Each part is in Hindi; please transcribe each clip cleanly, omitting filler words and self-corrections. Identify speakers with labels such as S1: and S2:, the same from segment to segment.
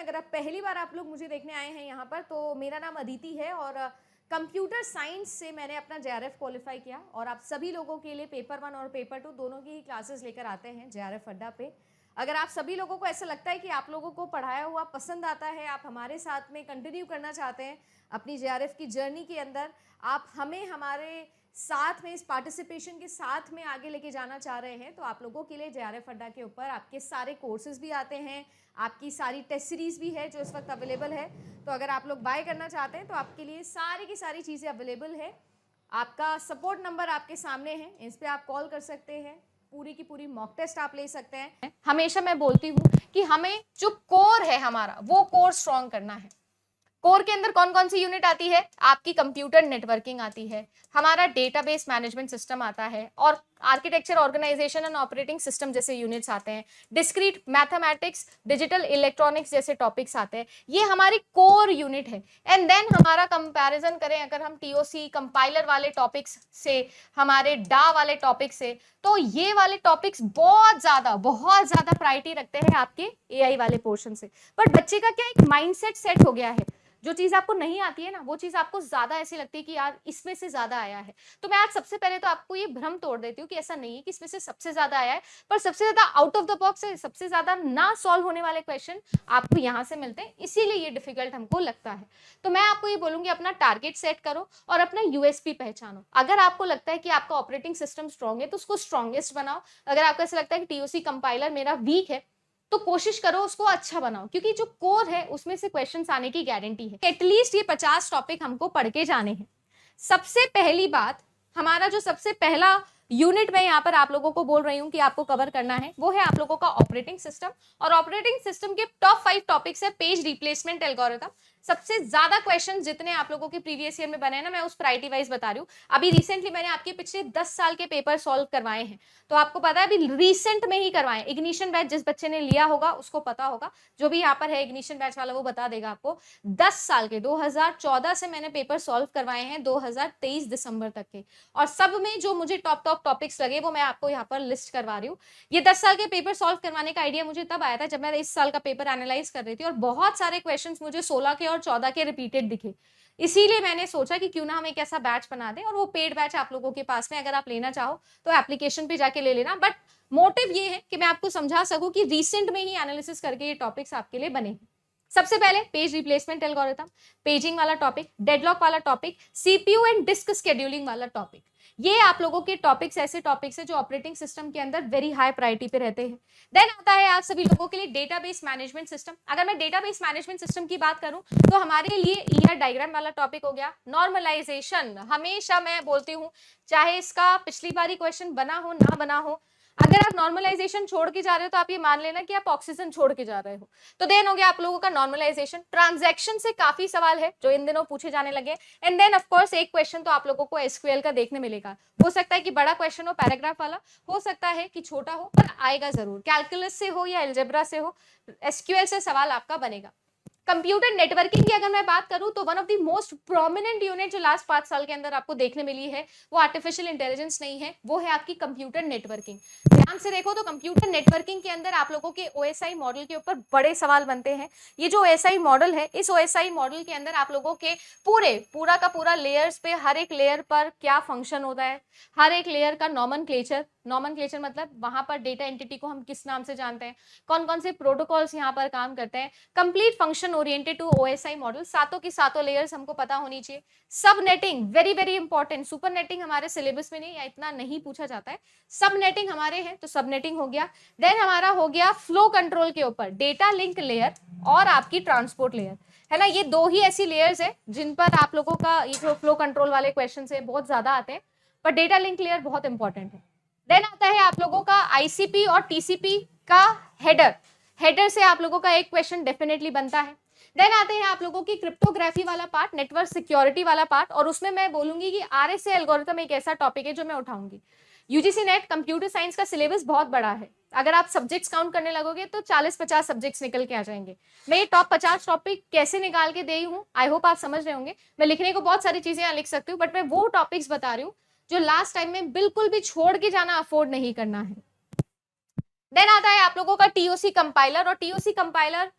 S1: अगर आप पहली बार आप लोग मुझे देखने आए हैं यहाँ पर, तो मेरा नाम अदिति है और कंप्यूटर साइंस से मैंने अपना JRF क्वालिफाई किया और आप सभी लोगों के लिए पेपर 1 और पेपर 2 दोनों की ही क्लासेस लेकर आते हैं JRF अड्डा पे। अगर आप सभी लोगों को ऐसा लगता है कि आप लोगों को पढ़ाया हुआ पसंद आता है, आप हमारे साथ में कंटिन्यू करना चाहते हैं अपनी JRF की जर्नी के अंदर, आप हमें हमारे साथ में इस पार्टिसिपेशन के साथ में आगे लेके जाना चाह रहे हैं, तो आप लोगों के लिए JRF अड्डा के ऊपर आपके सारे कोर्सेज भी आते हैं, आपकी सारी टेस्ट सीरीज भी है जो इस वक्त अवेलेबल है। तो अगर आप लोग बाय करना चाहते हैं तो आपके लिए सारी की सारी चीज़ें अवेलेबल है। आपका सपोर्ट नंबर आपके सामने है, इस पर आप कॉल कर सकते हैं, पूरी की पूरी मॉक टेस्ट आप ले सकते हैं। हमेशा मैं बोलती हूँ कि हमें जो कोर है हमारा, वो कोर स्ट्रॉन्ग करना है। कोर के अंदर कौन कौन सी यूनिट आती है? आपकी कंप्यूटर नेटवर्किंग आती है, हमारा डेटाबेस मैनेजमेंट सिस्टम आता है और architecture, organization and operating system जैसे यूनिट्स आते हैं, डिस्क्रीट मैथमेटिक्स, डिजिटल इलेक्ट्रॉनिक्स जैसे टॉपिक्स आते हैं। ये हमारी कोर यूनिट है। एंड देन हमारा कंपैरिजन करें अगर हम टीओसी कंपाइलर वाले टॉपिक्स से, हमारे डा वाले टॉपिक से, तो ये वाले टॉपिक्स बहुत ज्यादा प्रायोरिटी रखते हैं आपके एआई वाले पोर्शन से। बट बच्चे का क्या एक माइंडसेट सेट हो गया है, जो चीज आपको नहीं आती है ना, वो चीज आपको ज्यादा ऐसी लगती है कि यार इसमें से ज्यादा आया है। तो मैं आज सबसे पहले तो आपको ये भ्रम तोड़ देती हूँ कि ऐसा नहीं है कि इसमें से सबसे ज्यादा आया है, पर सबसे ज्यादा आउट ऑफ द बॉक्स है, सबसे ज्यादा ना सॉल्व होने वाले क्वेश्चन आपको यहाँ से मिलते हैं, इसीलिए ये डिफिकल्ट हमको लगता है। तो मैं आपको ये बोलूंगी अपना टारगेट सेट करो और अपना यूएसपी पहचानो। अगर आपको लगता है कि आपका ऑपरेटिंग सिस्टम स्ट्रॉन्ग है तो उसको स्ट्रॉन्गेस्ट बनाओ। अगर आपको ऐसा लगता है कि टीओसी कंपाइलर मेरा वीक है तो कोशिश करो उसको अच्छा बनाओ, क्योंकि जो कोर है उसमें से क्वेश्चंस आने की गारंटी है। एटलीस्ट ये 50 टॉपिक हमको पढ़ के जाने हैं। सबसे पहली बात, हमारा जो सबसे पहला यूनिट में यहाँ पर आप लोगों को बोल रही हूँ कि आपको कवर करना है, वो है आप लोगों का ऑपरेटिंग सिस्टम। और ऑपरेटिंग सिस्टम के टॉप 5 टॉपिक्स है पेज रिप्लेसमेंट एल्गोरिथम। सबसे ज्यादा क्वेश्चन जितने आप लोगों के प्रीवियस ईयर में बने हैं ना, मैं उस प्रायोरिटी वाइज बता रही हूँ। अभी रिसेंटली मैंने आपके पिछले 10 साल के पेपर सॉल्व करवाए हैं, तो आपको पता है अभी रिसेंट में ही करवाए। इग्निशन बैच जिस बच्चे ने लिया होगा उसको पता होगा, जो भी यहाँ पर है इग्निशन बैच वाला वो बता देगा आपको। 10 साल के 2014 से मैंने पेपर सॉल्व करवाए हैं 2023 दिसंबर तक के, और सब में जो मुझे टॉप टॉपिक्स लगे वो मैं आपको यहाँ पर लिस्ट करवा रही हूँ। ये 10 साल के पेपर सॉल्व करवाने का आइडिया मुझे तब आया था जब मैं इस साल का पेपर एनालाइज कर रही थी, और बहुत सारे क्वेश्चंस मुझे 16 के और 14 के रिपीटेड दिखे। इसीलिए मैंने सोचा कि क्यों ना हम एक ऐसा बैच बना दें, और वो पेड बैच आप लोगों के पास में, अगर आप लेना चाहो तो एप्लीकेशन पे जाके ले लेना। बट मोटिव ये है कि मैं आपको समझा सकूं कि रिसेंट में ही एनालिसिस करके ये टॉपिक्स आपके लिए बने। सबसे पहले पेज रिप्लेसमेंट एल्गोरिथम, पेजिंग वाला टॉपिक, डेडलॉक वाला topic, CPU and disk scheduling वाला टॉपिक। ये आप लोगों के टॉपिक्स ऐसे टॉपिक्स हैं जो ऑपरेटिंग सिस्टम के अंदर वेरी हाई प्रायोरिटी पे रहते हैं। देन आता है आप सभी लोगों के लिए डेटाबेस मैनेजमेंट सिस्टम। अगर मैं डेटाबेस मैनेजमेंट सिस्टम की बात करूं तो हमारे लिए ईआर डायग्राम वाला टॉपिक हो गया। नॉर्मलाइजेशन, हमेशा मैं बोलती हूं, चाहे इसका पिछली बारी क्वेश्चन बना हो ना बना हो, अगर आप नॉर्मलाइजेशन छोड़ के जा रहे हो तो आप ये मान लेना कि आप ऑक्सीजन छोड़ के जा रहे हो। तो देन हो गया आप लोगों का नॉर्मलाइजेशन। ट्रांजैक्शन से काफी सवाल है जो इन दिनों पूछे जाने लगे। एंड देन ऑफ कोर्स एक क्वेश्चन तो आप लोगों को एसक्यूएल का देखने मिलेगा। हो सकता है कि बड़ा क्वेश्चन हो, पैराग्राफ वाला, हो सकता है कि छोटा हो, पर आएगा जरूर। कैलकुलस से हो या अलजेब्रा से हो, एसक्यूएल से सवाल आपका बनेगा। कंप्यूटर नेटवर्किंग की अगर मैं बात करूं तो one of the most prominent unit जो लास्ट 5 साल के अंदर आपको देखने मिली है वो आर्टिफिशियल इंटेलिजेंस नहीं है, वो है आपकी कंप्यूटर नेटवर्किंग। ध्यान से देखो तो कंप्यूटर नेटवर्किंग के अंदर आप लोगों के ओएसआई मॉडल के ऊपर बड़े सवाल बनते हैं। ये जो ओएसआई मॉडल है, इस ओएसआई मॉडल के अंदर आप लोगों के पूरा का पूरा लेयर्स पे, हर एक लेयर पर क्या फंक्शन होता है, हर एक लेयर का नॉमेनक्लेचर मतलब वहां पर डेटा एंटिटी को हम किस नाम से जानते हैं, कौन कौन से प्रोटोकॉल्स यहाँ पर काम करते हैं, complete function oriented to OSI model, सातों की सातों लेयर्स हमको पता होनी चाहिए। Subnetting very very important, supernetting हमारे सिलेबस में नहीं या इतना नहीं पूछा जाता है, सब नेटिंग हमारे हैं, तो सब नेटिंग हो गया। देन हमारा हो गया फ्लो कंट्रोल के ऊपर डेटा लिंक लेयर और आपकी ट्रांसपोर्ट लेयर, है ना। ये दो ही ऐसी लेयर्स है जिन पर आप लोगों का ये जो फ्लो कंट्रोल वाले क्वेश्चन है बहुत ज्यादा आते हैं, पर डेटा लिंक लेयर बहुत इंपॉर्टेंट है। देन आता है आप लोगों का आईसीपी और टीसीपी का हेडर से आप लोगों का एक क्वेश्चन डेफिनेटली बनता है। देन आते हैं आप लोगों की क्रिप्टोग्राफी वाला पार्ट, नेटवर्क सिक्योरिटी वाला पार्ट, और उसमें मैं बोलूंगी कि आरएसए एल्गोरिथम एक ऐसा टॉपिक है जो मैं उठाऊंगी। यूजीसी नेट कंप्यूटर साइंस का सिलेबस बहुत बड़ा है, अगर आप सब्जेक्ट्स काउंट करने लगोगे तो 40-50 सब्जेक्ट्स निकल के आ जाएंगे। मैं ये टॉप 50 टॉपिक कैसे निकाल के दे हूँ, आई होप आप समझ रहे होंगे। मैं लिखने को बहुत सारी चीजें यहाँ लिख सकती हूँ, बट मैं वो टॉपिक्स बता रही हूँ जो लास्ट टाइम में बिल्कुल भी छोड़ के जाना अफोर्ड नहीं करना है। देन आता है आप लोगों का टीओसी कंपाइलर, और टीओसी कंपाइलर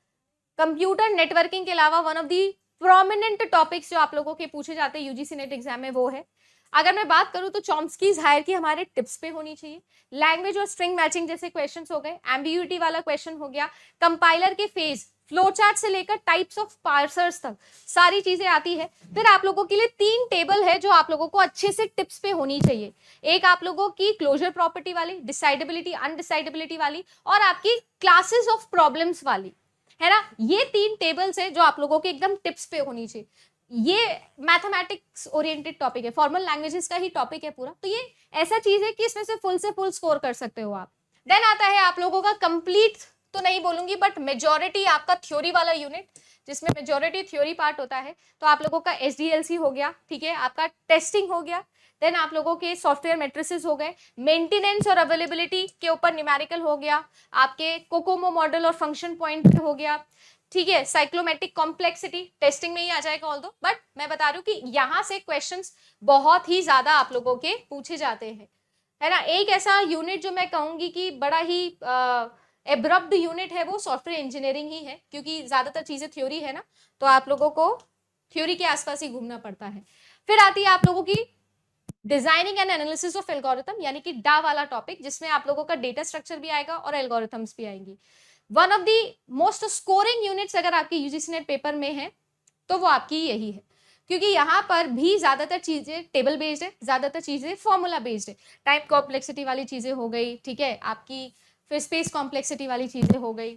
S1: कंप्यूटर नेटवर्किंग के अलावा one of the prominent topics जो आप लोगों के पूछे जाते हैं यूजीसी नेट एग्जाम में वो है। अगर मैं बात करूं तो चॉम्स्कीज हायरार्की हमारे टिप्स पे होनी चाहिए। लैंग्वेज और स्ट्रिंग मैचिंग जैसे क्वेश्चंस हो गए, एम्बिग्यूटी वाला क्वेश्चन हो गया, कंपाइलर के फेज, फ्लो चार्ट से लेकर टाइप्स ऑफ पार्सर्स तक सारी चीजें आती है। फिर आप लोगों के लिए 3 टेबल है जो आप लोगों को अच्छे से टिप्स पे होनी चाहिए। एक आप लोगों की क्लोजर प्रॉपर्टी वाली, डिसाइडेबिलिटी अनडिसाइडेबिलिटी वाली, और आपकी क्लासेस ऑफ प्रॉब्लम्स वाली, है ना। ये 3 टेबल्स है जो आप लोगों के एकदम टिप्स पे होनी चाहिए। ये मैथमेटिक्स ओरिएंटेड टॉपिक है, फॉर्मल लैंग्वेजेस का ही टॉपिक है पूरा, तो ये ऐसा चीज है कि इसमें से फुल स्कोर कर सकते हो आप। देन आता है आप लोगों का कंप्लीट तो नहीं बोलूंगी बट मेजॉरिटी आपका थ्योरी वाला यूनिट, जिसमें मेजॉरिटी थ्योरी पार्ट होता है। तो आप लोगों का SDLC हो गया, ठीक है, आपका टेस्टिंग हो गया, देन आप लोगों के सॉफ्टवेयर मैट्रिसेस हो गए, मेंटेनेंस और अवेलेबिलिटी के ऊपर न्यूमेरिकल हो गया, आपके कोकोमो मॉडल और फंक्शन पॉइंट हो गया, ठीक है, साइक्लोमेट्रिक कॉम्प्लेक्सिटी टेस्टिंग में ही आ जाएगा ऑल्दो, बट मैं बता रही हूँ कि यहाँ से क्वेश्चंस बहुत ही ज्यादा आप लोगों के पूछे जाते हैं, है ना। एक ऐसा यूनिट जो मैं कहूंगी कि बड़ा ही एब्रप्ट यूनिट है वो सॉफ्टवेयर इंजीनियरिंग ही है, क्योंकि ज्यादातर चीजें थ्योरी है ना, तो आप लोगों को थ्योरी के आसपास ही घूमना पड़ता है। फिर आती है आप लोगों की designing and analysis of algorithm, यानी कि डा वाला टॉपिक, जिसमें आप लोगों का डेटा स्ट्रक्चर भी आएगा और एल्गोरिथम्स भी आएंगी। One of the most scoring units अगर आपकी यूजीसी नेट पेपर में है तो वो आपकी यही है, क्योंकि यहाँ पर भी ज्यादातर चीजें टेबल बेस्ड है, ज्यादातर चीजें फॉर्मूला बेस्ड है। टाइम कॉम्प्लेक्सिटी वाली चीजें हो गई, ठीक है, आपकी फिर स्पेस कॉम्प्लेक्सिटी वाली चीजें हो गई,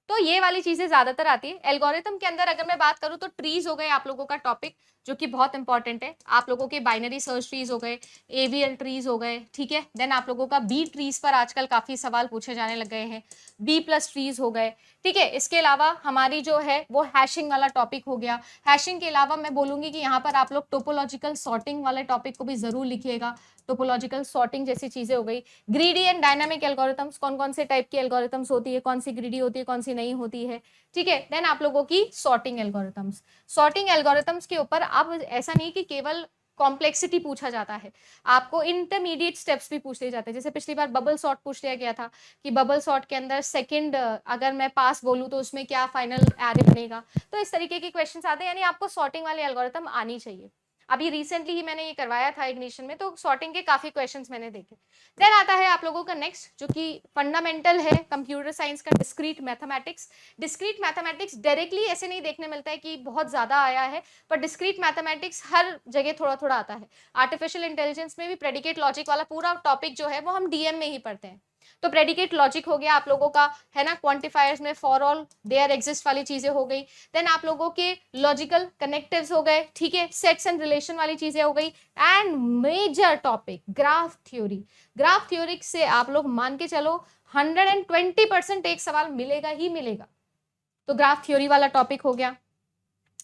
S1: तो ये वाली चीजें ज्यादातर आती है। एल्गोरिथम के अंदर अगर मैं बात करूं तो ट्रीज हो गए आप लोगों का टॉपिक, जो कि बहुत इंपॉर्टेंट है। आप लोगों के बाइनरी सर्च ट्रीज हो गए, AVL ट्रीज हो गए, ठीक है। देन आप लोगों का बी ट्रीज पर आजकल काफी सवाल पूछे जाने लग गए हैं, B+ ट्रीज हो गए, ठीक है। इसके अलावा हमारी जो है वो हैशिंग वाला टॉपिक हो गया। हैशिंग के अलावा मैं बोलूंगी कि यहाँ पर आप लोग टोपोलॉजिकल सॉर्टिंग वाले टॉपिक को भी जरूर लिखिएगा। टोपोलॉजिकल सॉर्टिंग जैसी चीजें हो गई, ग्रीडी एंड डायनामिक एल्गोरिथम्स, कौन कौन से टाइप की एल्गोरिथम्स होती है, कौन सी ग्रीडी होती है, कौन सी नहीं होती है, ठीक है। देन आप लोगों की सॉर्टिंग एल्गोरिथम्स, सॉर्टिंग एल्गोरिथम्स के ऊपर अब ऐसा नहीं कि केवल कॉम्प्लेक्सिटी पूछा जाता है, आपको इंटरमीडिएट स्टेप्स भी पूछ लिए जाते हैं। जैसे पिछली बार बबल सॉर्ट पूछ लिया गया था कि बबल सॉर्ट के अंदर सेकंड अगर मैं पास बोलूं तो उसमें क्या फाइनल एरे बनेगा, तो इस तरीके के क्वेश्चंस आते हैं, यानी आपको सॉर्टिंग वाली एल्गोरिथम आनी चाहिए। अभी रिसेंटली ही मैंने ये करवाया था इग्निशन में, तो सॉर्टिंग के काफी क्वेश्चंस मैंने देखे। देन आता है आप लोगों का नेक्स्ट जो कि फंडामेंटल है कंप्यूटर साइंस का, discrete mathematics. Discrete mathematics directly ऐसे नहीं देखने मिलता है कि बहुत ज्यादा आया है, पर डिस्क्रीट मैथमेटिक्स हर जगह थोड़ा थोड़ा आता है। आर्टिफिशियल इंटेलिजेंस में भी प्रेडिकेट लॉजिक वाला पूरा टॉपिक जो है वो हम DM में ही पढ़ते हैं। तो प्रेडिकेट लॉजिक हो गया आप लोगों का, है ना। क्वांटिफायर्स में फॉर ऑल देयर एग्जिस्ट वाली चीजें हो गई। देन आप लोगों के लॉजिकल कनेक्टिव्स हो गए, ठीक है, सेट्स एंड रिलेशन वाली चीजें हो गई। And major topic graph theory. Graph theory से आप लोग मान के चलो 120% एक सवाल मिलेगा ही मिलेगा, तो ग्राफ थ्योरी वाला टॉपिक हो गया।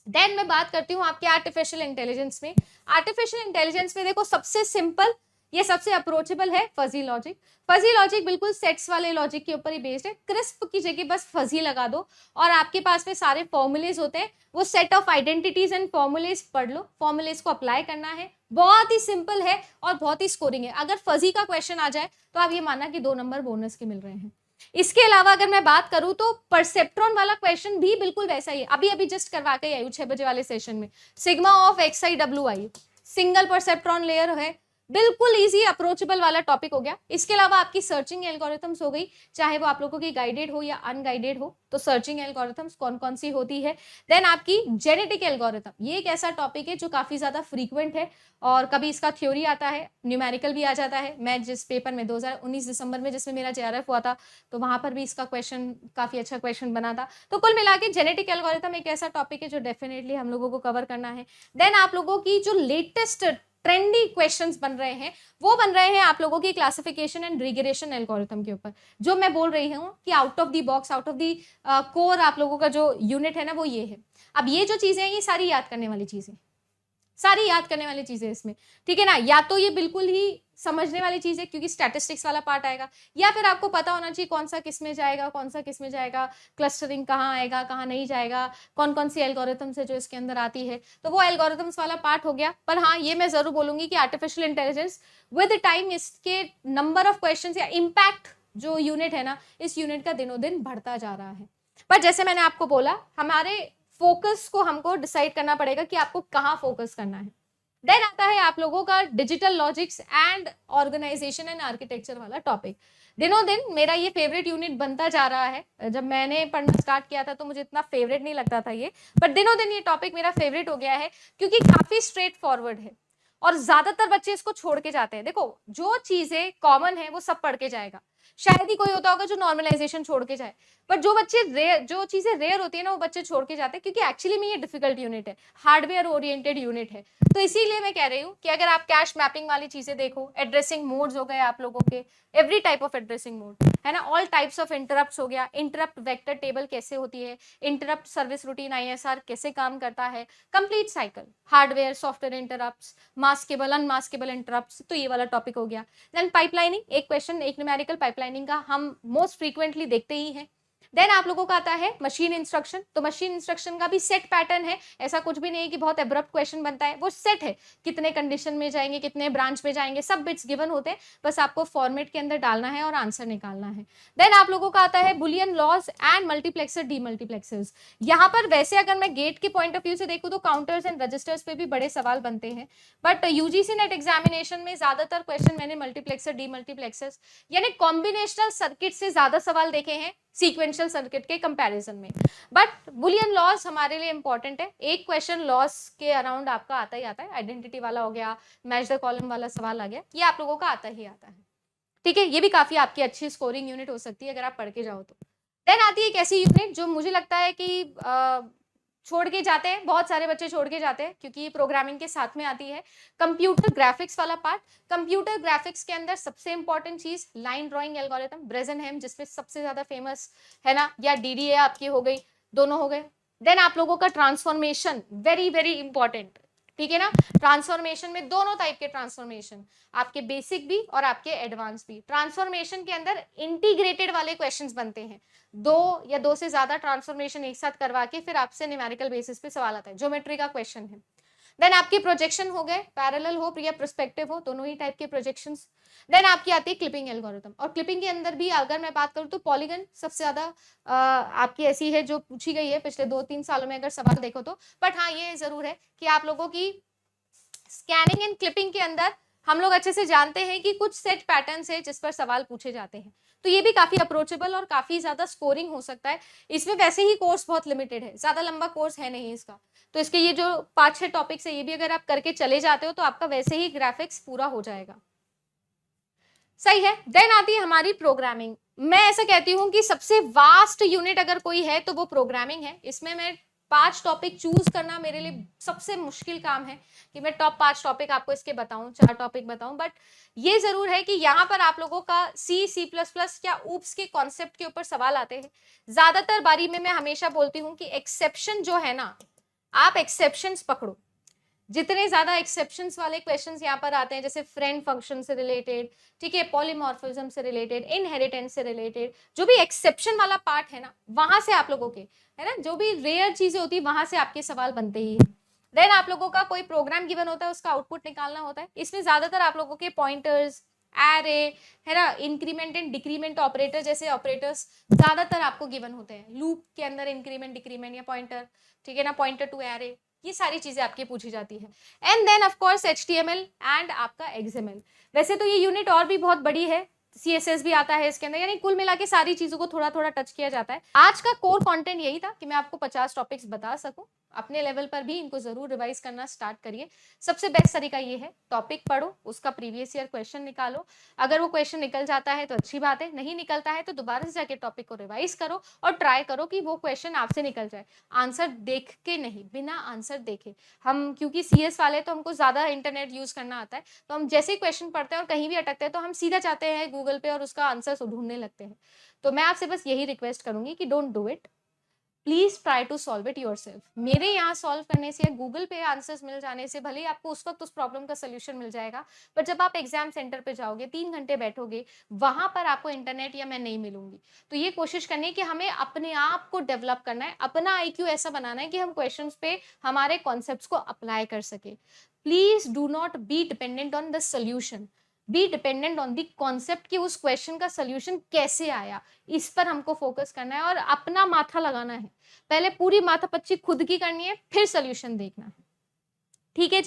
S1: देन मैं बात करती हूँ आपके आर्टिफिशियल इंटेलिजेंस में। आर्टिफिशियल इंटेलिजेंस में देखो सबसे सिंपल, ये सबसे अप्रोचेबल है फजी लॉजिक। फजी लॉजिक बिल्कुल सेट्स वाले लॉजिक के ऊपर ही बेस्ड है। क्रिस्प की जगह बस फजी लगा दो और आपके पास में सारे फॉर्मूलेज होते हैं, वो set of identities and formulas पढ़ लो, फॉर्मूलेज को अप्लाई करना है। बहुत ही सिंपल है और बहुत ही स्कोरिंग है। अगर फजी का क्वेश्चन आ जाए तो आप ये माना कि 2 नंबर बोनस के मिल रहे हैं। इसके अलावा अगर मैं बात करूं तो परसेप्ट्रॉन वाला क्वेश्चन भी बिल्कुल वैसा ही है, अभी अभी जस्ट करवा के आई हूं 6 बजे वाले सेशन में। Sigma of XIWI single perceptron layer है, बिल्कुल इजी अप्रोचेबल वाला टॉपिक हो गया। इसके अलावा आपकी सर्चिंग एल्गोरिथम्स हो गई, चाहे वो आप लोगों की गाइडेड हो या अनगाइडेड हो, तो सर्चिंग एल्गोरिथम्स कौन कौन सी होती है। देन आपकी जेनेटिक एल्गोरिथम, ये एक ऐसा टॉपिक है जो काफी ज्यादा फ्रीक्वेंट है और कभी इसका थ्योरी आता है, न्यूमेरिकल भी आ जाता है। मैं जिस पेपर में 2019 दिसंबर में जिसमें मेरा JRF हुआ था, तो वहां पर भी इसका क्वेश्चन काफी अच्छा क्वेश्चन बना था। तो कुल मिला के जेनेटिक एल्गोरिथम एक ऐसा टॉपिक है जो डेफिनेटली हम लोगों को कवर करना है। देन आप लोगों की जो लेटेस्ट ट्रेंडी क्वेश्चंस बन रहे हैं वो बन रहे हैं आप लोगों की क्लासिफिकेशन एंड रिग्रेशन एल्गोरिथम के ऊपर, जो मैं बोल रही हूँ कि out of the box, out of the core आप लोगों का जो यूनिट है ना वो ये है। अब ये जो चीजें हैं ये सारी याद करने वाली चीजें, सारी याद करने वाली चीजें इसमें, ठीक है ना। या तो ये बिल्कुल ही समझने वाली चीज है क्योंकि स्टैटिस्टिक्स वाला पार्ट आएगा, या फिर आपको पता होना चाहिए कौन सा किस में जाएगा, कौन सा किस में जाएगा, क्लस्टरिंग कहाँ आएगा कहाँ नहीं जाएगा, कौन कौन सी एल्गोरिथम्स है जो इसके अंदर आती है, तो वो एल्गोरिथम्स वाला पार्ट हो गया। पर हाँ ये मैं जरूर बोलूंगी कि आर्टिफिशियल इंटेलिजेंस विद टाइम इसके नंबर ऑफ क्वेश्चन या इम्पैक्ट जो यूनिट है ना, इस यूनिट का दिनों दिन बढ़ता जा रहा है। पर जैसे मैंने आपको बोला, हमारे फोकस को हमको डिसाइड करना पड़ेगा कि आपको कहाँ फोकस करना है। देन आता है आप लोगों का digital logics and organization and architecture वाला टॉपिक। दिनों दिन मेरा ये फेवरेट यूनिट बनता जा रहा है। जब मैंने पढ़ना स्टार्ट किया था तो मुझे इतना फेवरेट नहीं लगता था ये, पर दिनों दिन ये टॉपिक मेरा फेवरेट हो गया है क्योंकि काफी स्ट्रेट फॉरवर्ड है और ज्यादातर बच्चे इसको छोड़ के जाते हैं। देखो, जो चीजें कॉमन है वो सब पढ़ के जाएगा, शायद ही कोई होता होगा जो नॉर्मलाइजेशन छोड़ के जाए, पर जो चीजें रेयर होती है ना वो बच्चे छोड़ के जाते हैं, क्योंकि एक्चुअली में ये डिफिकल्ट यूनिट है, हार्डवेयर ओरिएंटेड यूनिट है। तो इसीलिए मैं कह रही हूँ कि अगर आप कैश मैपिंग वाली चीजें देखो, एड्रेसिंग मोड्स हो गए आप लोगों के, every type of addressing mode है ना, ऑल टाइप्स ऑफ इंटरप्ट हो गया, इंटरप्ट वेक्टर टेबल कैसे होती है, इंटरप्ट सर्विस रूटीन ISR कैसे काम करता है, complete cycle, hardware software interrupts, maskable unmaskable interrupts, तो ये वाला टॉपिक हो गया। देन पाइपलाइनिंग, एक क्वेश्चन एक न्यूमेरिकल पाइपलाइनिंग का हम मोस्ट फ्रीक्वेंटली देखते ही हैं। देन आप लोगों का आता है मशीन इंस्ट्रक्शन। तो मशीन इंस्ट्रक्शन का भी सेट पैटर्न है, ऐसा कुछ भी नहीं कि बहुत एब्रप्ट क्वेश्चन बनता है, वो सेट है, कितने कंडीशन में जाएंगे, कितने ब्रांच में जाएंगे, सब बिट्स गिवन होते हैं, बस आपको फॉर्मेट के अंदर डालना है और आंसर निकालना है। देन आप लोगों का आता है बुलियन लॉज एंड मल्टीप्लेक्सर डीमल्टीप्लेक्सर्स। यहाँ पर वैसे अगर मैं गेट के पॉइंट ऑफ व्यू से देखूँ तो काउंटर्स एंड रजिस्टर्स पे भी बड़े सवाल बनते हैं, बट यूजीसी नेट एग्जामिनेशन में ज्यादातर क्वेश्चन मैंने मल्टीप्लेक्सर डीमल्टीप्लेक्सर्स यानी कॉम्बिनेशनल सर्किट से ज्यादा सवाल देखे हैं सीक्वेंशियल सर्किट के कंपैरिजन में। बट बुलियन लॉस हमारे लिए इंपॉर्टेंट है, एक क्वेश्चन लॉस के अराउंड आपका आता ही आता है, आइडेंटिटी वाला हो गया, मैच द कॉलम वाला सवाल आ गया, ये आप लोगों का आता ही आता है। ठीक है, ये भी काफी आपकी अच्छी स्कोरिंग यूनिट हो सकती है अगर आप पढ़ के जाओ तो। देन आती है एक ऐसी यूनिट जो मुझे लगता है कि छोड़ के जाते हैं, बहुत सारे बच्चे छोड़ के जाते हैं, क्योंकि ये प्रोग्रामिंग के साथ में आती है, कंप्यूटर ग्राफिक्स वाला पार्ट। कंप्यूटर ग्राफिक्स के अंदर सबसे इंपॉर्टेंट चीज लाइन ड्राइंग एल्गोरिथम, ब्रेजनहेम जिसपे सबसे ज्यादा फेमस है ना, या DDA आपकी हो गई, दोनों हो गए। देन आप लोगों का ट्रांसफॉर्मेशन, वेरी वेरी इंपॉर्टेंट, ठीक है ना। ट्रांसफॉर्मेशन में दोनों टाइप के ट्रांसफॉर्मेशन, आपके बेसिक भी और आपके एडवांस भी। ट्रांसफॉर्मेशन के अंदर इंटीग्रेटेड वाले क्वेश्चंस बनते हैं, दो या दो से ज्यादा ट्रांसफॉर्मेशन एक साथ करवा के फिर आपसे न्यूमेरिकल बेसिस पे सवाल आता है, ज्योमेट्री का क्वेश्चन है। देन आपके प्रोजेक्शन हो गए, पैरेलल हो या पर्सपेक्टिव हो, दोनों ही टाइप के प्रोजेक्शंस। देन आपकी आती है क्लिपिंग एल्गोरिथम, और क्लिपिंग के अंदर भी अगर मैं बात करूं तो पॉलीगन सबसे ज्यादा आपकी ऐसी है जो पूछी गई है पिछले 2-3 सालों में अगर सवाल देखो तो। बट हाँ, ये जरूर है कि आप लोगों की स्कैनिंग एंड क्लिपिंग के अंदर हम लोग अच्छे से जानते हैं कि कुछ सेट पैटर्न्स है जिस पर सवाल पूछे जाते हैं, तो ये भी काफी अप्रोचेबल और काफी ज्यादा स्कोरिंग हो सकता है। इसमें वैसे ही कोर्स बहुत लिमिटेड है, ज्यादा लंबा कोर्स है नहीं इसका, तो इसके ये जो 5-6 टॉपिक्स है ये भी अगर आप करके चले जाते हो तो आपका वैसे ही ग्राफिक्स पूरा हो जाएगा। सही है। देन आती है हमारी प्रोग्रामिंग। मैं ऐसा कहती हूँ कि सबसे वास्ट यूनिट अगर कोई है तो वो प्रोग्रामिंग है। इसमें मैं 5 टॉपिक चूज करना मेरे लिए सबसे मुश्किल काम है कि मैं टॉप 5 टॉपिक आपको इसके बताऊं, 4 टॉपिक बताऊं, बट ये जरूर है कि यहाँ पर आप लोगों का C++ या ऊप्स के कॉन्सेप्ट के ऊपर सवाल आते हैं ज्यादातर बारी में। मैं हमेशा बोलती हूँ कि एक्सेप्शन जो है ना, आप एक्सेप्शंस पकड़ो, जितने ज्यादा एक्सेप्शंस वाले क्वेश्चंस यहाँ पर आते हैं, जैसे फ्रेंड फंक्शन से रिलेटेड, ठीक है, पॉलीमॉर्फिज्म से रिलेटेड, इनहेरिटेंस से रिलेटेड, जो भी एक्सेप्शन वाला पार्ट है ना, वहां से आप लोगों के, है ना, जो भी रेयर चीजें होती है वहां से आपके सवाल बनते ही है। देन आप लोगों का कोई प्रोग्राम गिवन होता है, उसका आउटपुट निकालना होता है। इसमें ज्यादातर आप लोगों के पॉइंटर्स, एरे, है ना, इंक्रीमेंट एंड डिक्रीमेंट ऑपरेटर जैसे ऑपरेटर्स ज्यादातर आपको गिवन होते हैं। लूप के अंदर इंक्रीमेंट डिक्रीमेंट या पॉइंटर, ठीक है ना, पॉइंटर टू एरे, ये सारी चीजें आपकी पूछी जाती है। And then of course HTML and आपका XML। वैसे तो ये यूनिट और भी बहुत बड़ी है, CSS भी आता है इसके अंदर, यानी कुल मिला के सारी चीजों को थोड़ा थोड़ा टच किया जाता है। आज का कोर कंटेंट यही था कि मैं आपको 50 टॉपिक्स बता सकूं। अपने लेवल पर भी इनको जरूर रिवाइज करना स्टार्ट करिए। सबसे बेस्ट तरीका ये है, टॉपिक पढ़ो, उसका प्रीवियस ईयर क्वेश्चन निकालो, अगर वो क्वेश्चन निकल जाता है तो अच्छी बात है, नहीं निकलता है तो दोबारा से जाके टॉपिक को रिवाइज करो और ट्राई करो कि वो क्वेश्चन आपसे निकल जाए, आंसर देख के नहीं, बिना आंसर देखे। हम क्योंकि CS वाले तो हमको ज्यादा इंटरनेट यूज करना आता है, तो हम जैसे ही क्वेश्चन पढ़ते हैं और कहीं भी अटकते हैं तो हम सीधा जाते हैं गूगल पे और उसका आंसर ढूंढने लगते हैं। तो मैं आपसे बस यही रिक्वेस्ट करूंगी कि don't do it, please try to solve it yourself. मेरे यहाँ सॉल्व करने से या गूगल पे आंसर्स मिल जाने से भले ही आपको उस वक्त उस प्रॉब्लम का सोल्यूशन मिल जाएगा, पर जब आप एग्जाम सेंटर पे जाओगे, 3 घंटे बैठोगे, वहां पर आपको इंटरनेट या मैं नहीं मिलूंगी। तो ये कोशिश करनी है कि हमें अपने आप को डेवलप करना है, अपना IQ ऐसा बनाना है कि हम क्वेश्चन पे हमारे कॉन्सेप्ट को अप्लाई कर सके। Please do not be dependent on the solution. Be dependent on the concept कि उस क्वेश्चन का सोल्यूशन कैसे आया, इस पर हमको फोकस करना है और अपना माथा लगाना है। पहले पूरी माथा पच्ची खुद की करनी है, फिर सोल्यूशन देखना है। ठीक है जी।